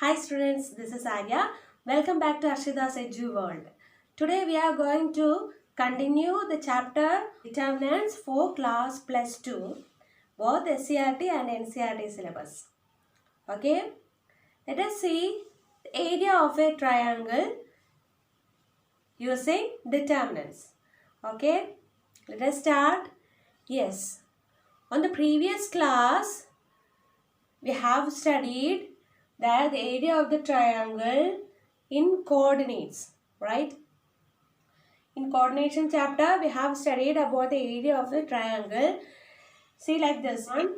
Hi students, this is Arya. Welcome back to Arshida's Edu World. Today we are going to continue the chapter Determinants for Class Plus 2, both SCRT and NCRT syllabus. Okay, let us see the area of a triangle using determinants. Okay, let us start. Yes, on the previous class we have studied that the area of the triangle in coordinates, right? In coordination chapter, we have studied about the area of the triangle. See like this one,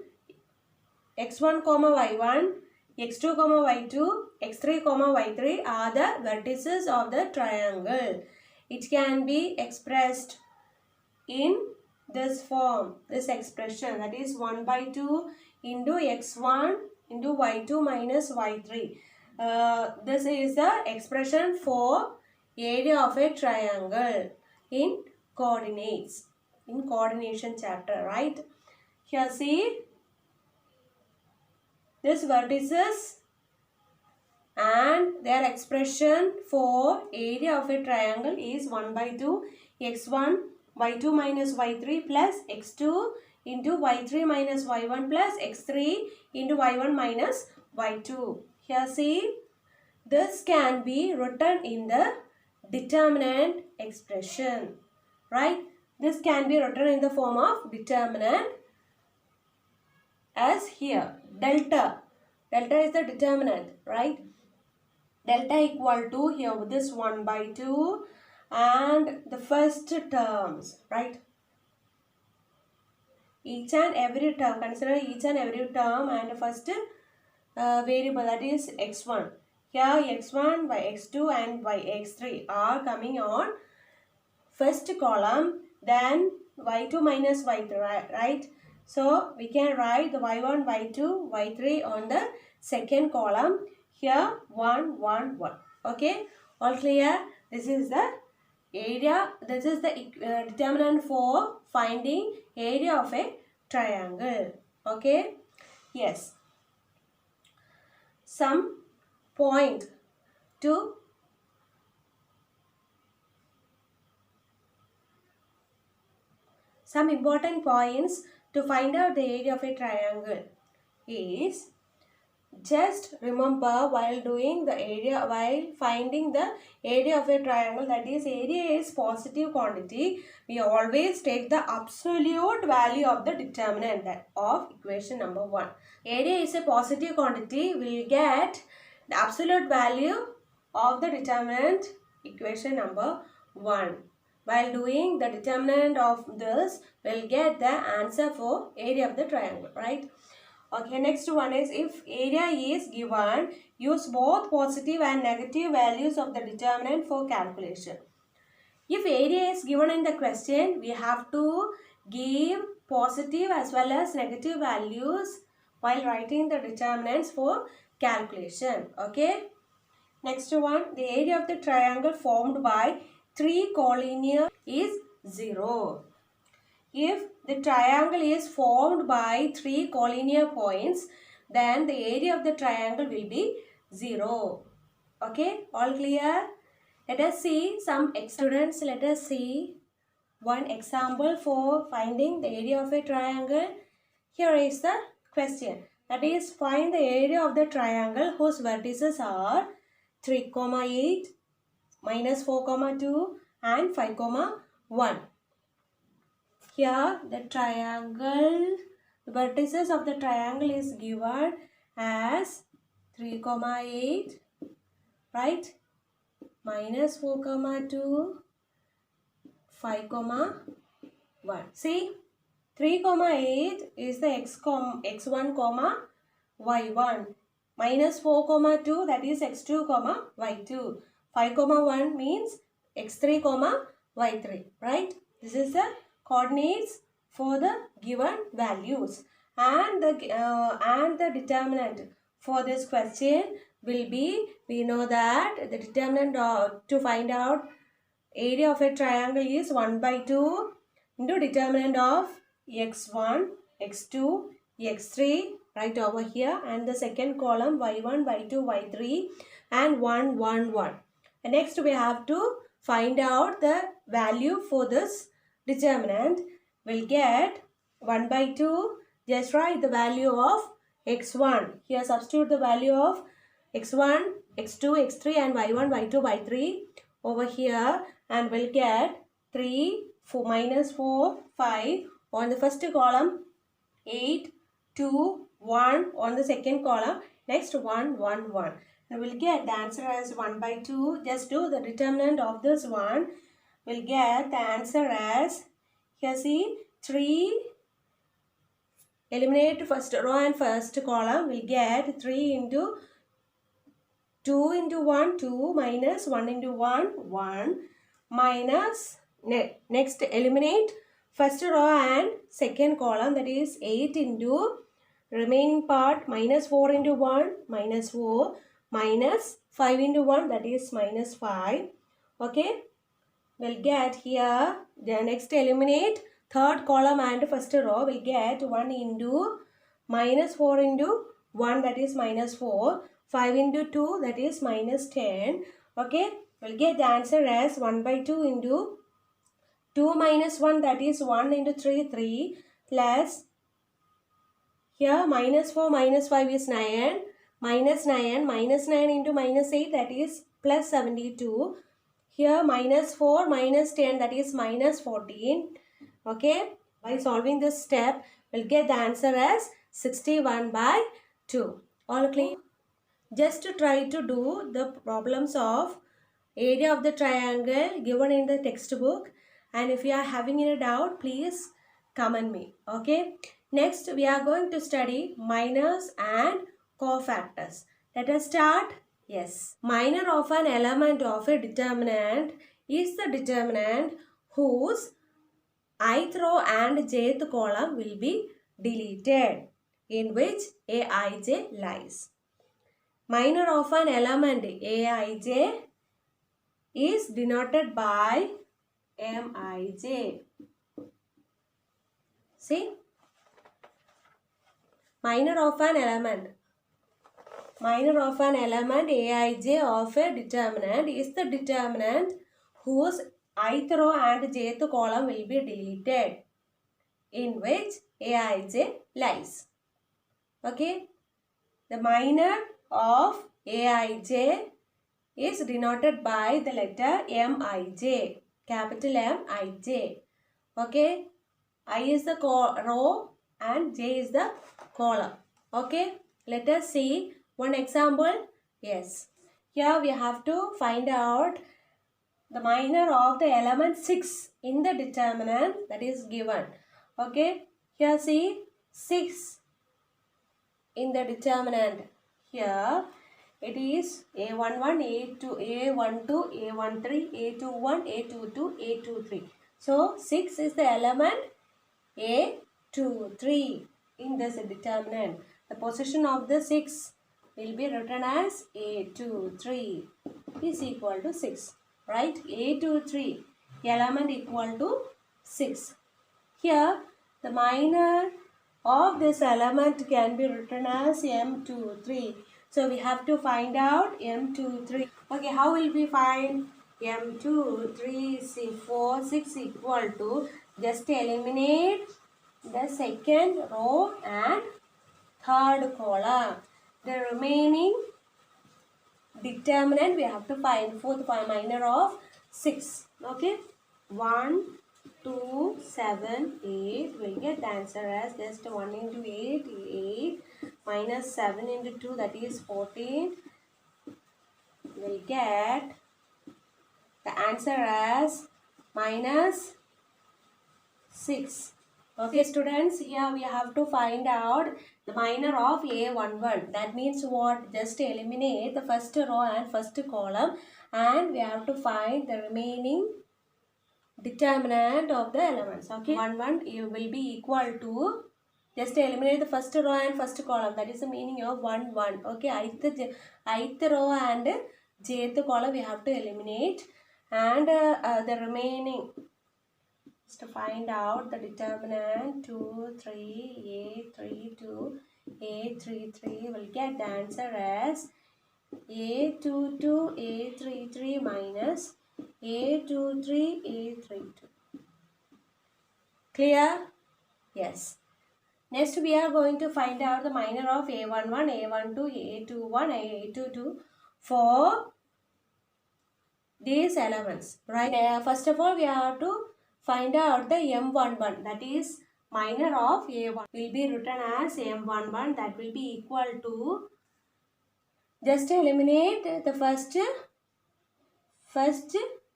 x1 comma y1, x2 comma y2, x3 comma y3 are the vertices of the triangle. It can be expressed in this form, this expression, that is 1 by 2 into x1 into y2 minus y3. This is the expression for area of a triangle in coordinates, in coordination chapter, right? Here see, this vertices and their expression for area of a triangle is 1 by 2 x1 y2 minus y3 plus x2 into y3 minus y1 plus x3 into y1 minus y2. Here see, this can be written in the determinant expression, right? This can be written in the form of determinant as here, delta. Delta is the determinant, right? Delta equal to here this 1 by 2 and the first terms, right? Each and every term, consider each and every term and the first variable, that is x1. Here x1 by x2 and by x3 are coming on first column, then y2 minus y3, right? So we can write the y1, y2, y3 on the second column. Here 1, 1, 1. Okay, all clear? This is the area, this is the determinant for finding area of a triangle. Okay, yes. Some point to some important points to find out the area of a triangle is, just remember while doing the area, while finding the area of a triangle, that is area is positive quantity, we always take the absolute value of the determinant of equation number 1. Area is a positive quantity, we will get the absolute value of the determinant equation number 1. While doing the determinant of this, we will get the answer for area of the triangle, right? Okay, next one is, if area is given, use both positive and negative values of the determinant for calculation. If area is given in the question, we have to give positive as well as negative values while writing the determinants for calculation. Okay. Next one, the area of the triangle formed by 3 collinear is 0. If the triangle is formed by 3 collinear points, then the area of the triangle will be 0. Okay, all clear? Let us see some students. Let us see one example for finding the area of a triangle. Here is the question. That is, find the area of the triangle whose vertices are 3, 8, minus 4, 2 and 5, 1. Here the triangle, the vertices of the triangle is given as 3, 8, right? Minus 4, 2, 5, 1. See, 3, 8 is the x1, y1. Minus 4, 2, that is x2, y2. 5, 1 means x3, y3, right? This is the coordinates for the given values, and the determinant for this question will be, we know that the determinant to find out area of a triangle is 1 by 2 into determinant of x1, x2, x3 right over here, and the second column y1, y2, y3 and 1, 1, 1. And next we have to find out the value for this determinant. We'll get 1 by 2. Just write the value of x1. Here substitute the value of x1, x2, x3 and y1, y2, y3 over here, and we'll get 3, 4, minus 4, 5 on the first column, 8, 2, 1 on the second column, next 1, 1, 1. And we'll get the answer as 1 by 2. Just do the determinant of this one. We'll get the answer as, here see, 3, eliminate first row and first column, we'll get 3 into 2 into 1, 2 minus 1 into 1, 1 minus, next eliminate first row and second column, that is 8 into remaining part minus 4 into 1, minus 4 minus 5 into 1, that is minus 5. Okay, we'll get here, the next eliminate third column and first row, we'll get 1 into minus 4 into 1, that is minus 4, 5 into 2, that is minus 10. Okay, we'll get the answer as 1 by 2 into 2 minus 1, that is 1 into 3, 3 plus, here minus 4 minus 5 is 9, minus 9, minus 9 into minus 8, that is plus 72. Here minus 4 minus 10, that is minus 14. Okay, by solving this step, we'll get the answer as 61 by 2. All clear? Just to try to do the problems of area of the triangle given in the textbook, and if you are having any doubt, please comment me. Okay, next we are going to study minors and cofactors. Let us start. Yes, minor of an element of a determinant is the determinant whose ith row and jth column will be deleted, in which aij lies. Minor of an element aij is denoted by mij. See, minor of an element aij of a determinant is the determinant whose ith row and jth column will be deleted, in which aij lies. Okay, the minor of aij is denoted by the letter mij, capital Mij. Okay, I is the row and j is the column. Okay, let us see one example. Yes, here we have to find out the minor of the element 6 in the determinant that is given. Okay, here see 6 in the determinant. Here it is A11, A12, A13, A21, A22, A23. So 6 is the element A23 in this determinant. The position of the 6 will be written as A23 is equal to 6. Right? A23 element equal to 6. Here the minor of this element can be written as M23. So we have to find out M23. Okay, how will we find M23? See, 4, 6 equal to, just eliminate the second row and third column. The remaining determinant we have to find, fourth minor of 6. Okay, 1, 2, 7, 8. We'll get the answer as just 1 into 8, 8 minus 7 into 2, that is 14. We'll get the answer as minus 6. Okay, students, here we have to find out the minor of A11. That means what? Just eliminate the first row and first column, and we have to find the remaining determinant of the elements. Okay, 1, 1 will be equal to, just eliminate the first row and first column. That is the meaning of 1, 1. Okay, ith row and jth column we have to eliminate, and the remaining, to find out the determinant 2, 3, 8, 3, 2, A33 will get the answer as A22 A33 minus A23 A32. Clear? Yes. Next we are going to find out the minor of A11, A12, A21, A22 for these elements. Right? First of all, we have to find out the M11, that is minor of A1 will be written as M11, that will be equal to, just eliminate the first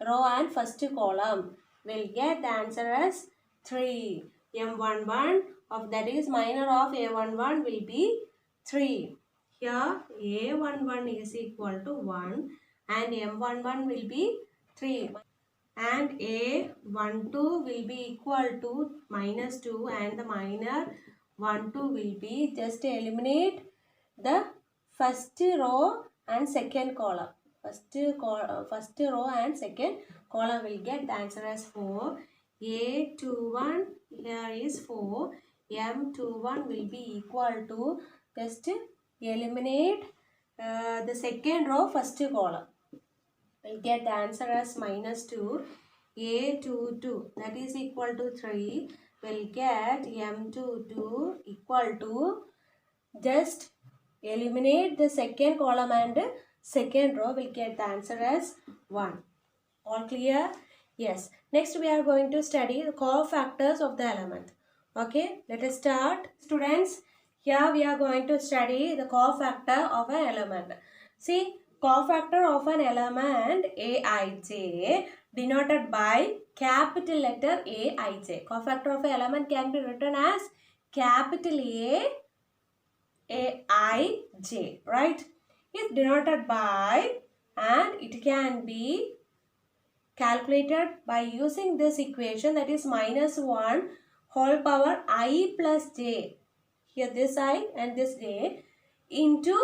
row and first column. We'll get the answer as 3. M11 of that is minor of A11 will be 3. Here A11 is equal to 1 and M11 will be 3. And A12 will be equal to minus 2 and the minor 1, 2 will be, just eliminate the first row and second column. First row and second column will get the answer as 4. A21 here is 4. M21 will be equal to, just eliminate the second row first column. We'll get the answer as minus 2. A22 that is equal to 3. We'll get M22 equal to, just eliminate the second column and second row, will get the answer as 1. All clear? Yes. Next we are going to study the cofactors of the element. Okay, let us start. Students, here we are going to study the cofactor of an element. See, cofactor of an element Aij denoted by capital letter Aij. Cofactor of an element can be written as capital Aij, right? Is denoted by, and it can be calculated by using this equation, that is minus 1 whole power I plus j. Here this I and this j into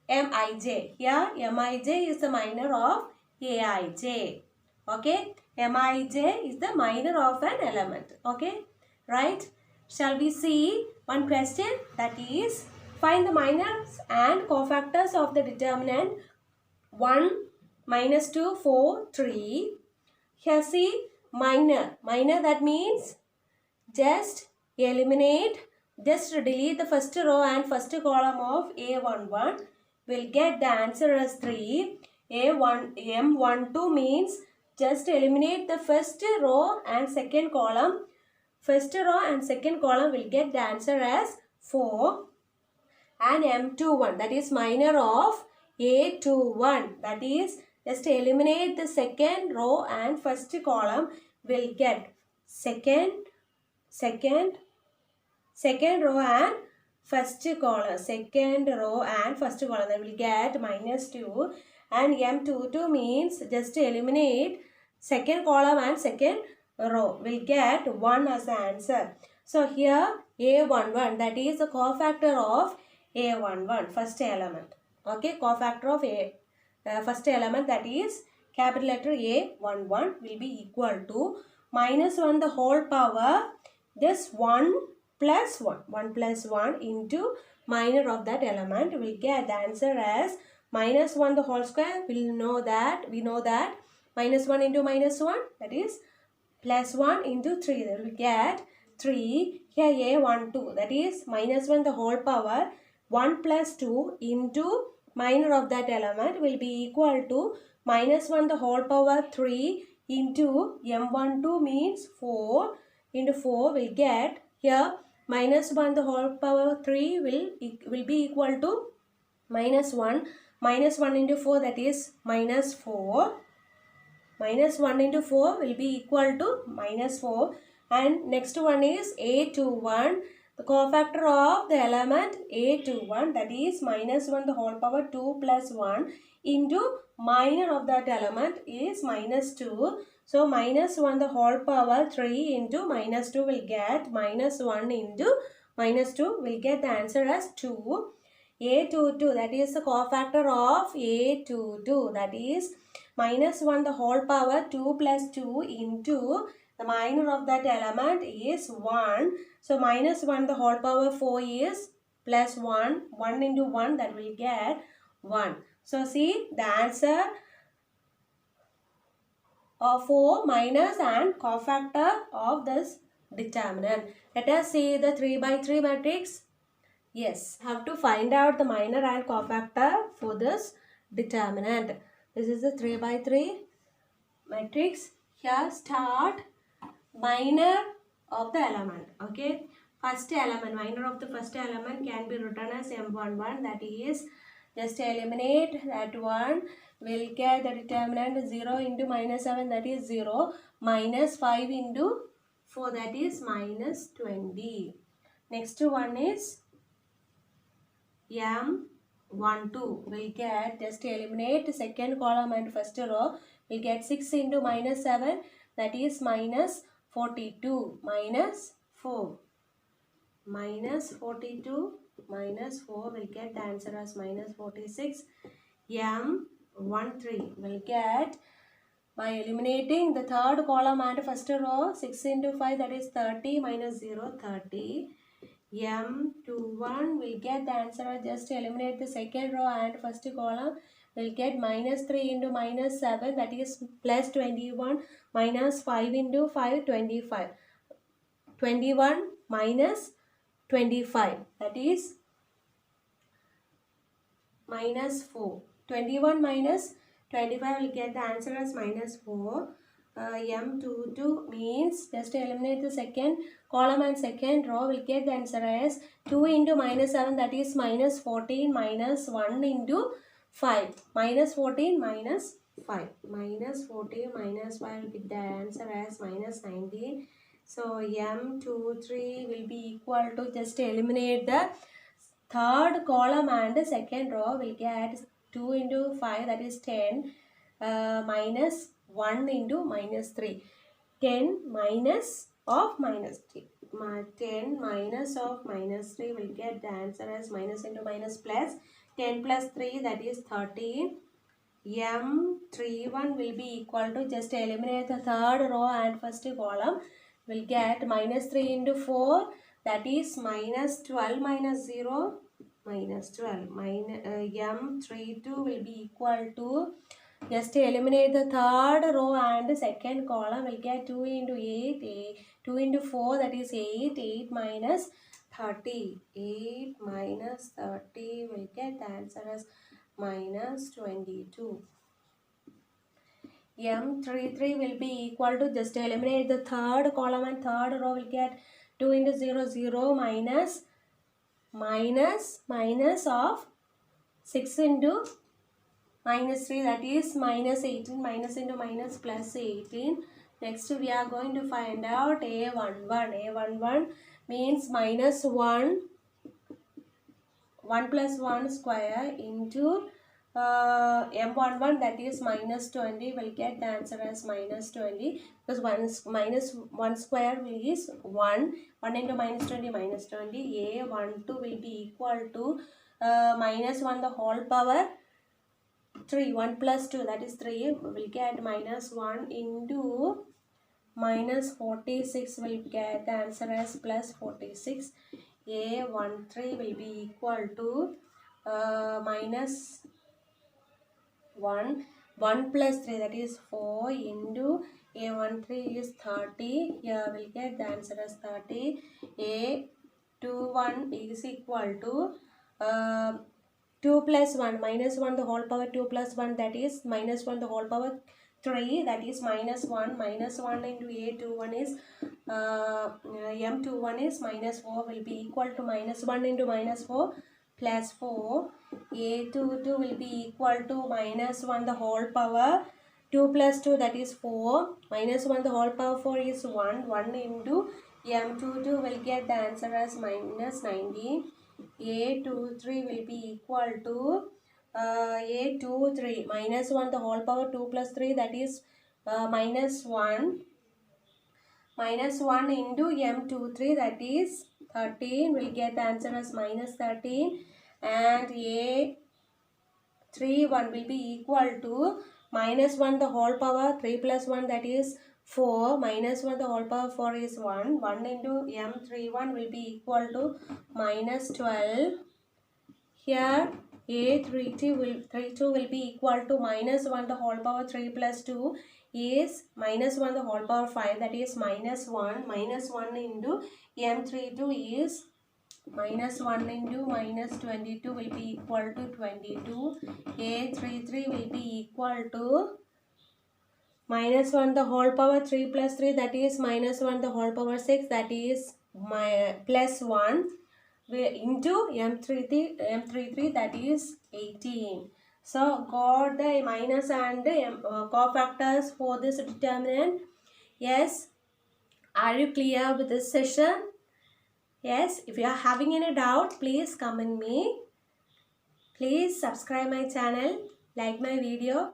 Mij. Here Mij is the minor of Aij. Okay. Mij is the minor of an element. Okay. Right. Shall we see one question, that is, find the minors and cofactors of the determinant 1, minus 2, 4, 3. Here see minor. Minor, that means just eliminate, just delete the first row and first column of A11. We'll get the answer as 3. M12 means just eliminate the first row and second column. First row and second column will get the answer as 4. And M21, that is minor of A21, that is just eliminate the second row and first column, will get second row and first column. Second row and first column, that will get minus 2. And M22 means just eliminate second column and second row, will get 1 as the answer. So here A11, that is the cofactor of A11, first element. Okay, cofactor of first element, that is capital letter A11, will be equal to minus 1 the whole power, this 1 plus 1 into minor of that element, will get the answer as minus 1 the whole square. We know that minus 1 into minus 1, that is plus 1 into 3, that will get 3. Here A12, that is minus 1 the whole power, 1 plus 2 into minor of that element, will be equal to minus 1 the whole power 3 into M12 means 4 into 4, will get, here minus 1 the whole power 3 will be equal to minus 1. Minus 1 into 4, that is minus 4. Minus 1 into 4 will be equal to minus 4. And next one is A21. The cofactor of the element A21, that is minus 1 the whole power 2 plus 1 into minor of that element is minus 2. So minus 1 the whole power 3 into minus 2 will get minus 1 into minus 2, will get the answer as 2. A22, that is the cofactor of A22, that is minus 1 the whole power 2 plus 2 into the minor of that element is 1. So minus 1 the whole power 4 is plus 1. 1 into 1, that will get 1. So see the answer of 4 minus and cofactor of this determinant. Let us see the 3 by 3 matrix. Yes, have to find out the minor and cofactor for this determinant. This is the 3 by 3 matrix. Here start minor of the element. Okay, first element, minor of the first element can be written as M11. That is, just eliminate that one. We'll get the determinant 0 into minus 7, that is 0, minus 5 into 4, that is minus 20. Next one is M12. We'll get, just eliminate second column and first row. We'll get 6 into minus 7, that is minus 42, minus 4. Minus 42 minus 4 will get the answer as minus 46. M13 will get, by eliminating the third column and first row, 6 into 5, that is 30, minus 0, 30. M21 will get the answer, just eliminate the second row and first column, will get minus 3 into minus 7, that is plus 21, minus 5 into 5, 25. 21 minus 25, that is minus 4. 21 minus 25 will get the answer as minus 4. M22 means, just eliminate the second column and second row, will get the answer as 2 into minus 7, that is minus 14, minus 1 into 5. Minus 14 minus 5. Minus 14 minus 5 will get the answer as minus 19. So M23 will be equal to, just eliminate the third column and second row, will get 2 into 5, that is 10, minus 1 into minus 3. 10 minus of minus 3. 10 minus of minus 3 will get the answer as minus into minus plus. 10 plus 3, that is 13. M31 will be equal to, just eliminate the third row and first column, will get minus 3 into 4, that is minus 12 minus 0, minus 12. M32 will be equal to, just eliminate the third row and second column, will get 2 into 8, 2 into 4, that is 8, 8 minus 30. 8 minus 30 will get the answer as minus 22. M33 will be equal to, just eliminate the third column and third row, will get 2 into 0, 0, minus of 6 into minus 3, that is minus 18, minus into minus plus 18. Next we are going to find out A11. A11 means minus 1 plus 1 square into M11, that is minus 20, will get the answer as minus 20, because minus 1 square is 1. 1 into minus 20, minus 20. A12 will be equal to minus 1 the whole power 3. 1 plus 2, that is 3, will get minus 1 into minus 46, will get the answer as plus 46. A13 will be equal to minus 1 plus 3, that is 4, into A13 is 30. Here we'll get the answer as 30. A21 is equal to 2 plus 1, minus 1 the whole power 2 plus 1, that is minus 1 the whole power 3, that is minus 1. Minus 1 into A21 is M21 is minus 4, will be equal to minus 1 into minus 4 plus 4. A22 will be equal to minus 1 the whole power 2 plus 2, that is 4. Minus 1 the whole power 4 is 1. 1 into M22 will get the answer as minus 19. A23 will be equal to A23 minus 1 the whole power 2 plus 3, that is minus 1. Minus 1 into M23, that is 13, will get the answer as minus 13. And A31 will be equal to minus 1 the whole power 3 plus 1, that is 4 minus 1 the whole power 4 is 1. 1 into m31 will be equal to minus 12. Here a32 will be equal to minus 1 the whole power 3 plus 2 is minus 1 the whole power 5, that is minus 1. Minus 1 into m32 is minus 1 into minus 22 will be equal to 22. A33 will be equal to minus 1 the whole power 3 plus 3, that is minus 1 the whole power 6, that is my plus 1 into m33 that is 18. So got the minus and cofactors for this determinant. Yes, are you clear with this session? Yes, if you are having any doubt, please comment me. Please subscribe my channel, like my video.